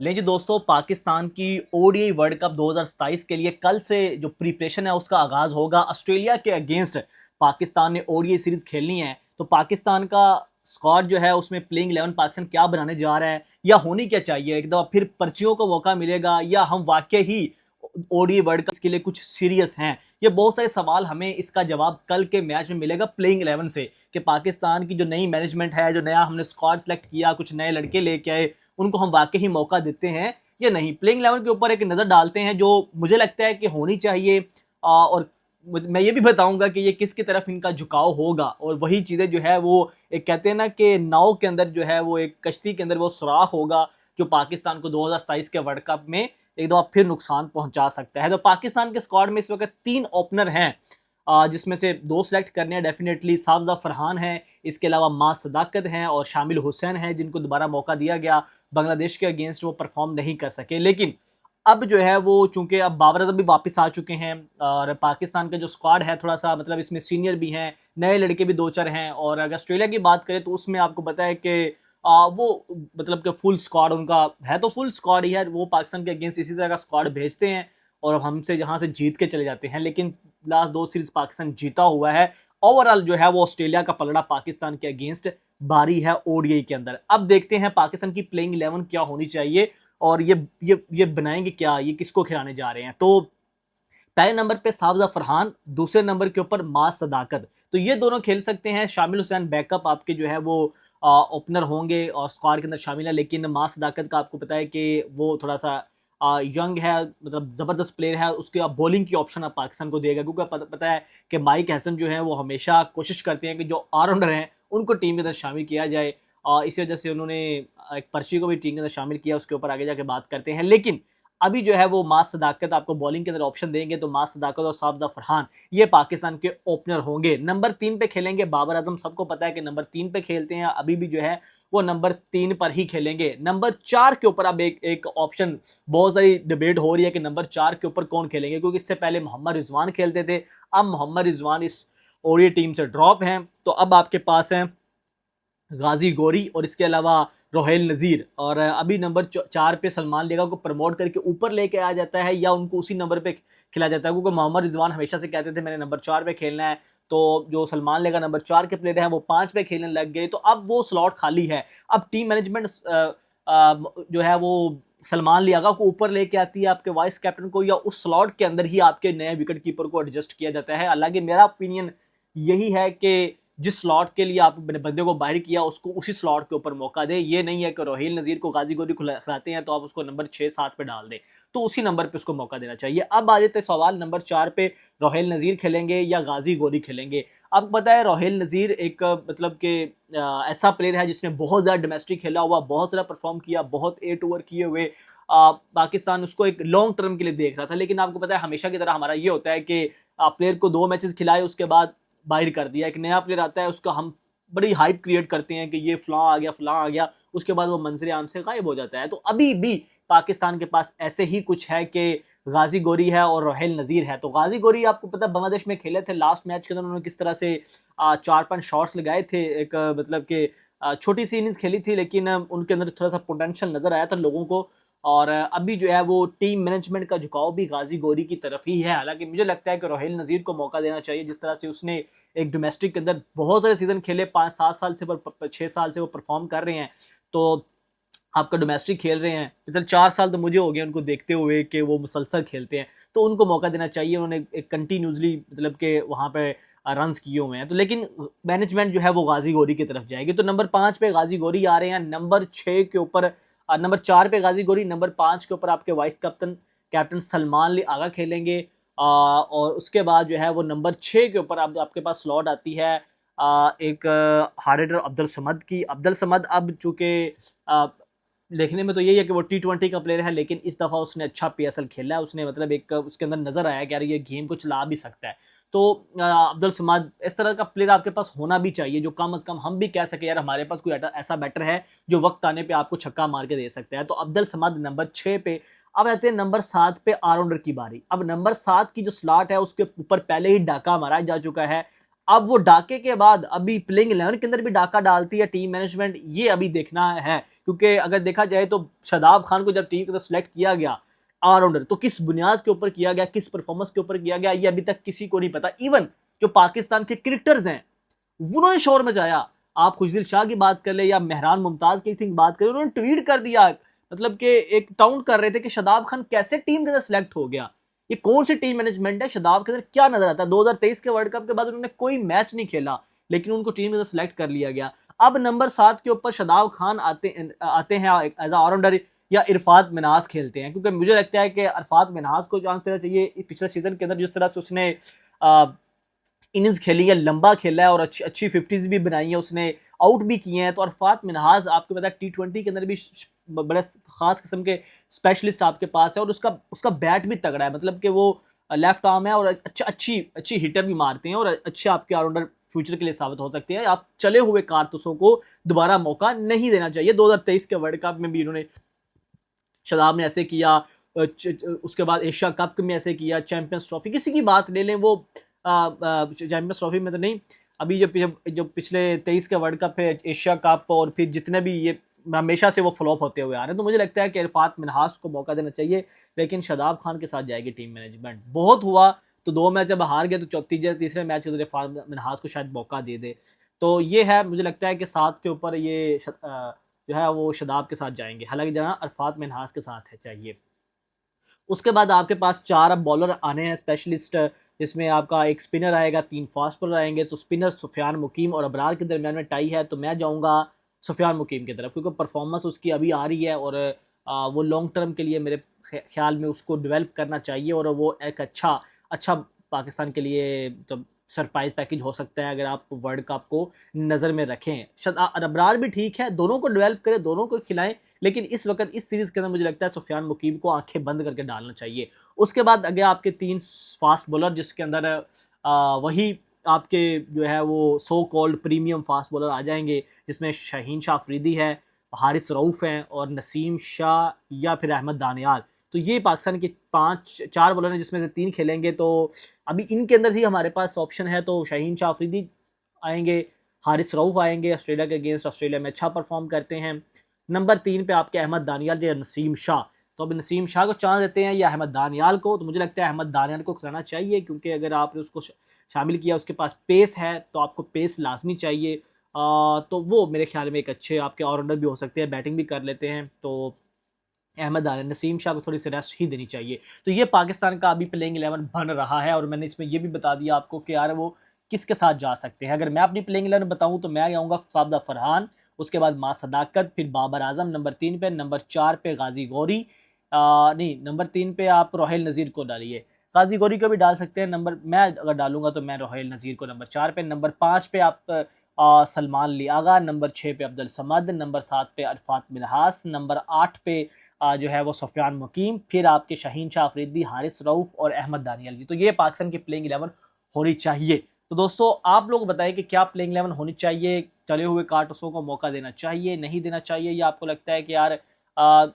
ले जी दोस्तों, पाकिस्तान की ओडीआई वर्ल्ड कप 2027 के लिए कल से जो प्रिपरेशन है उसका आगाज होगा। ऑस्ट्रेलिया के अगेंस्ट पाकिस्तान ने ओडीआई सीरीज खेलनी है, तो पाकिस्तान का स्क्वाड जो है उसमें प्लेइंग 11 पाकिस्तान क्या बनाने जा रहा है या होनी क्या चाहिए, एक दफा फिर पर्चियों को मौका मिलेगा या हम वाकई ही ओडीआई वर्ल्ड कप के लिए कुछ सीरियस हैं। ये बहुत सारे सवाल हमें इसका जवाब कल के मैच में मिलेगा प्लेइंग 11 से, कि पाकिस्तान की जो नई मैनेजमेंट है, जो नया हमने स्क्वाड सेलेक्ट किया, कुछ नए लड़के लेके आए, उनको हम वाकई ही मौका देते हैं या नहीं। प्लेइंग 11 के ऊपर एक नज़र डालते हैं जो मुझे लगता है कि होनी चाहिए। और मैं ये भी बताऊंगा कि ये किसकी तरफ इनका झुकाव होगा, और वही चीज़ें जो है वो एक कहते हैं ना कि नाव के अंदर जो है वो एक कश्ती के अंदर वो सुराख होगा जो पाकिस्तान को 2027 के वर्ल्ड कप में एक दफा फिर नुकसान पहुंचा सकता है। तो पाकिस्तान के स्क्वाड में इस वक्त 3 ओपनर हैं, जिसमें से 2 सेलेक्ट करने हैं डेफिनेटली। साबदा फरहान है, इसके अलावा माँ सदाकत हैं और शामिल हुसैन है, जिनको दोबारा मौका दिया गया। बांग्लादेश के अगेंस्ट वो परफॉर्म नहीं कर सके, लेकिन अब जो है वो चूंकि अब बाबर आजम भी वापस आ चुके हैं और पाकिस्तान का जो स्क्वाड है थोड़ा सा मतलब इसमें सीनियर भी हैं, नए लड़के भी 2-4 हैं। और अगर ऑस्ट्रेलिया की बात करें तो उसमें आपको पता है कि वो मतलब कि फुल स्क्वाड उनका है, तो फुल स्क्वाड ही है। वो पाकिस्तान के अगेंस्ट इसी तरह का स्क्वाड भेजते हैं और हमसे यहाँ से जीत के चले जाते हैं, लेकिन लास्ट 2 सीरीज पाकिस्तान जीता हुआ है। ओवरऑल जो है वो ऑस्ट्रेलिया का पलड़ा पाकिस्तान के अगेंस्ट भारी है ओडीआई के अंदर। अब देखते हैं पाकिस्तान की प्लेइंग 11 क्या होनी चाहिए और ये बनाएंगे क्या, ये किसको खिलाने जा रहे हैं। तो पहले नंबर पे साबजा फरहान, दूसरे नंबर के ऊपर मास सदाकत, तो ये दोनों खेल सकते हैं। शामिल हुसैन बैकअप आपके जो है वो ओपनर होंगे और स्क्वाड के अंदर शामिल है, लेकिन मास सदाकत का आपको पता है कि वो थोड़ा सा यंग है, मतलब ज़बरदस्त प्लेयर है। उसके आप बॉलिंग की ऑप्शन आप पाकिस्तान को देगा, क्योंकि पता है कि माइक हसन जो है वो हमेशा कोशिश करते हैं कि जो ऑलराउंडर हैं उनको टीम के अंदर शामिल किया जाए। इसी वजह से उन्होंने एक पर्ची को भी टीम के अंदर शामिल किया, उसके ऊपर आगे जाके बात करते हैं। लेकिन अभी जो है वो मास सदाकत आपको बॉलिंग के अंदर ऑप्शन देंगे, तो मास सदाकत और साबदा फरहान ये पाकिस्तान के ओपनर होंगे। नंबर 3 पे खेलेंगे बाबर आजम, सबको पता है कि नंबर 3 पे खेलते हैं, अभी भी जो है वो नंबर 3 पर ही खेलेंगे। नंबर 4 के ऊपर अब एक ऑप्शन, बहुत सारी डिबेट हो रही है कि नंबर 4 के ऊपर कौन खेलेंगे, क्योंकि इससे पहले मोहम्मद रिजवान खेलते थे। अब मोहम्मद रिजवान इस ओडीआई टीम से ड्रॉप हैं, तो अब आपके पास है गाजी गोरी और इसके अलावा रोहेल नज़ीर। और अभी नंबर 4 पे सलमान लेगा को प्रमोट करके ऊपर लेके आ जाता है या उनको उसी नंबर पे खिला जाता है, क्योंकि मोहम्मद रिजवान हमेशा से कहते थे मैंने नंबर 4 पे खेलना है। तो जो सलमान लेगा नंबर 4 के प्लेयर हैं वो 5 पे खेलने लग गए, तो अब वो स्लॉट खाली है। अब टीम मैनेजमेंट जो है वो सलमान लियागा को ऊपर लेके आती है आपके वाइस कैप्टन को, या उस स्लॉट के अंदर ही आपके नए विकेट कीपर को एडजस्ट किया जाता है। हालांकि मेरा ओपिनियन यही है कि जिस स्लॉट के लिए आप बंदे को बाहर किया उसको उसी स्लॉट के ऊपर मौका दे। ये नहीं है कि रोहिल नज़ीर को गाजी गोदी खिलाते हैं तो आप उसको नंबर 6-7 पे डाल दें, तो उसी नंबर पे उसको मौका देना चाहिए। अब आ जाते सवाल नंबर 4 पे रोहिल नज़ीर खेलेंगे या गाजी गोदी खेलेंगे। आपको पता है रोहिल नज़ीर एक मतलब के ऐसा प्लेयर है जिसने बहुत ज़्यादा डोमेस्टिक खेला हुआ, बहुत ज़्यादा परफॉर्म किया, बहुत 8 ओवर किए हुए। पाकिस्तान उसको एक लॉन्ग टर्म के लिए देख रहा था, लेकिन आपको पता है हमेशा की तरह हमारा ये होता है कि प्लेयर को 2 मैचेस खिलाए उसके बाद बाहर कर दिया। एक नया प्लेयर आता है उसका हम बड़ी हाइप क्रिएट करते हैं कि ये फलां आ गया फलां आ गया, उसके बाद वो मंजर आम से गायब हो जाता है। तो अभी भी पाकिस्तान के पास ऐसे ही कुछ है कि गाजी गोरी है और रोहेल नज़ीर है। तो गाजी गोरी आपको पता है बांग्लादेश में खेले थे, लास्ट मैच के अंदर उन्होंने किस तरह से 4-5 शॉट्स लगाए थे। एक मतलब कि छोटी सी इनिंग्स खेली थी, लेकिन उनके अंदर थोड़ा सा पोटेंशियल नजर आया था लोगों को। और अभी जो है वो टीम मैनेजमेंट का झुकाव भी गाजी गोरी की तरफ ही है। हालांकि मुझे लगता है कि रोहेल नज़ीर को मौका देना चाहिए, जिस तरह से उसने एक डोमेस्टिक के अंदर बहुत सारे सीजन खेले, 5-7 साल से 6 साल से वो परफॉर्म कर रहे हैं। तो आपका डोमेस्टिक खेल रहे हैं, पिछले 4 साल तो मुझे हो गए उनको देखते हुए कि वो मुसलसल खेलते हैं, तो उनको मौका देना चाहिए। उन्होंने एक कंटिन्यूसली मतलब कि वहाँ पे रन किए हुए हैं। तो लेकिन मैनेजमेंट जो है वो गाजी गोरी की तरफ जाएगी। तो नंबर 5 पे गाजी गोरी आ रहे हैं, नंबर 6 के ऊपर नंबर 4 पे गाजी गोरी, नंबर 5 के ऊपर आपके vice captain captain Salman Ali Agha खेलेंगे। और उसके बाद जो है वो नंबर 6 के ऊपर आपके पास स्लॉट आती है एक हार्ड हिटर अब्दुल समद की। अब्दुल समद अब चूंकि देखने में तो यही है कि वो T20 का प्लेयर है, लेकिन इस दफ़ा उसने अच्छा पीएसएल खेला है। उसने मतलब एक उसके अंदर नज़र आया कि यार ये गेम को चला भी सकता है। तो अब्दुल समाद इस तरह का प्लेयर आपके पास होना भी चाहिए, जो कम अज़ कम हम भी कह सके यार हमारे पास कोई ऐसा बैटर है जो वक्त आने पे आपको छक्का मार के दे सकता है। तो अब्दुल समाद नंबर 6 पे। अब आते हैं नंबर 7 पे ऑलराउंडर की बारी। अब नंबर 7 की जो स्लॉट है उसके ऊपर पहले ही डाका मारा जा चुका है। अब वो डाके के बाद अभी प्लेइंग 11 के अंदर भी डाका डालती है टीम मैनेजमेंट, ये अभी देखना है। क्योंकि अगर देखा जाए तो शादाब खान को जब टीम के अंदर सेलेक्ट किया गया ऑलराउंडर, तो किस बुनियाद के ऊपर किया गया, किस परफॉर्मेंस के ऊपर किया गया, ये अभी तक किसी को नहीं पता। इवन जो पाकिस्तान के क्रिकेटर्स हैं उन्होंने शोर मचाया। आप खुशदिल शाह की बात कर ले या मेहरान मुमताज की बात करें, उन्होंने ट्वीट कर दिया, मतलब कि एक टाउट कर रहे थे कि शादाब खान कैसे टीम के अंदर सेलेक्ट हो गया, ये कौन सी टीम मैनेजमेंट है, शादाब के अंदर क्या नजर आता है। 2023 के वर्ल्ड कप के बाद उन्होंने कोई मैच नहीं खेला, लेकिन उनको टीम के अंदर सेलेक्ट कर लिया गया। अब नंबर 7 के ऊपर शादाब खान आते हैं एज ऑलराउंडर, या इरफात मिनाज खेलते हैं, क्योंकि मुझे लगता है कि इरफात मिनाज को चांस देना चाहिए। पिछले सीजन के अंदर जिस तरह से उसने इनिंग्स खेली है, लंबा खेला है और अच्छी अच्छी 50s भी बनाई है, उसने आउट भी किए हैं। तो अरफात मिनहाज आपको पता है T20 के अंदर भी बड़े खास किस्म के स्पेशलिस्ट आपके पास है, और उसका बैट भी तगड़ा है, मतलब कि वो लेफ्ट आर्म है और अच्छी हिटर भी मारते हैं, और अच्छे आपके ऑलराउंडर फ्यूचर के लिए साबित हो सकते हैं। आप चले हुए कारतूसों को दोबारा मौका नहीं देना चाहिए। 2023 के वर्ल्ड कप में भी इन्होंने, शादाब ने ऐसे किया, उसके बाद एशिया कप में ऐसे किया, चैंपियंस ट्रॉफी किसी की बात ले लें, वो चैंपियंस ट्रॉफी में तो नहीं, अभी जो पिछले 23 का वर्ल्ड कप है, एशिया कप, और फिर जितने भी ये हमेशा से वो फ्लॉप होते हुए आ रहे हैं। तो मुझे लगता है कि इरफात मिनहास को मौका देना चाहिए, लेकिन शादाब खान के साथ जाएगी टीम मैनेजमेंट। बहुत हुआ तो 2 मैच जब हार गए तो तीसरे मैच के इरफात मिनहास को शायद मौका दे दे। तो ये है, मुझे लगता है कि 7 के ऊपर ये जो है वो शादाब के साथ जाएंगे, हालांकि जाना इरफात मिनहास के साथ है चाहिए। उसके बाद आपके पास 4 अब बॉलर आने हैं स्पेशलिस्ट, जिसमें आपका एक स्पिनर आएगा, 3 फास्ट बॉलर आएंगे। तो स्पिनर सुफियान मुकीम और अबरार के दरमियान में टाई है, तो मैं जाऊंगा सुफियान मुकीम की तरफ, क्योंकि परफॉर्मेंस उसकी अभी आ रही है, और वो लॉन्ग टर्म के लिए मेरे ख्याल में उसको डेवलप करना चाहिए, और वो एक अच्छा पाकिस्तान के लिए तो सरप्राइज पैकेज हो सकता है अगर आप वर्ल्ड कप को नज़र में रखें। अबरार भी ठीक है, दोनों को डेवलप करें, दोनों को खिलाएं, लेकिन इस वक्त इस सीरीज़ के अंदर मुझे लगता है सुफियान मुकीम को आंखें बंद करके डालना चाहिए। उसके बाद आगे आपके 3 फास्ट बॉलर, जिसके अंदर वही आपके जो है वो so called premium fast bowler आ जाएंगे, जिसमें शाहीन शाह अफरीदी है, हारिस रऊफ़ हैं, और नसीम शाह या फिर अहमद दानियाल। तो ये पाकिस्तान के 4 बॉलर हैं, जिसमें से 3 खेलेंगे। तो अभी इनके अंदर ही हमारे पास ऑप्शन है, तो शाहीन शाह अफरीदी आएंगे, हारिस रऊफ़ आएंगे, ऑस्ट्रेलिया के अगेंस्ट ऑस्ट्रेलिया में अच्छा परफॉर्म करते हैं। नंबर 3 पे आपके अहमद दानियाल या नसीम शाह। तो अब नसीम शाह को चांस देते हैं या अहमद दानियाल को, तो मुझे लगता है अहमद दानियाल को खिलाना चाहिए, क्योंकि अगर आपने उसको शामिल किया, उसके पास पेस है, तो आपको पेस लाजमी चाहिए। तो वो मेरे ख्याल में एक अच्छे आपके ऑलराउंडर भी हो सकते हैं, बैटिंग भी कर लेते हैं। तो अहमद दानियाल, नसीम शाह को थोड़ी सी रेस्ट ही देनी चाहिए। तो ये पाकिस्तान का अभी प्लेइंग 11 बन रहा है, और मैंने इसमें ये भी बता दिया आपको कि यार वो किसके साथ जा सकते हैं। अगर मैं अपनी प्लेइंग 11 बताऊं तो मैं आऊँगा साबदा फरहान, उसके बाद मां सदाकत, फिर बाबर आजम नंबर 3 पे, नंबर 4 पे गाजी गौरी, नहीं नंबर 3 पे आप रोहेल नज़ीर को डालिए, गाजी गौरी को भी डाल सकते हैं। मैं अगर डालूंगा तो मैं रोहेल नज़ीर को नंबर 4 पे, नंबर 5 पे आप सलमान लियागा, नंबर 6 पे अब्दुल समद, नंबर 7 पे अरफात मिनहास, नंबर 8 पे जो है वो सुफियान मुकीम, फिर आपके शाहीन शाह अफरीदी, हारिस रऊफ़ और अहमद दानियाल जी। तो ये पाकिस्तान की प्लेइंग 11 होनी चाहिए। तो दोस्तों आप लोग बताएं कि क्या प्लेइंग 11 होनी चाहिए, चले हुए कारतूसों को मौका देना चाहिए, नहीं देना चाहिए, या आपको लगता है कि यार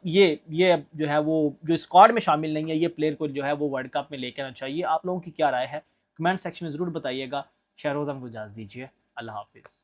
ये जो है वो जो स्क्वाड में शामिल नहीं है, ये प्लेयर को जो है वो वर्ल्ड कप में लेके आना चाहिए। आप लोगों की क्या राय है, कमेंट सेक्शन में ज़रूर बताइएगा। शहरोज़ हमको इजाज़त दीजिए, अल्लाह हाफिज़।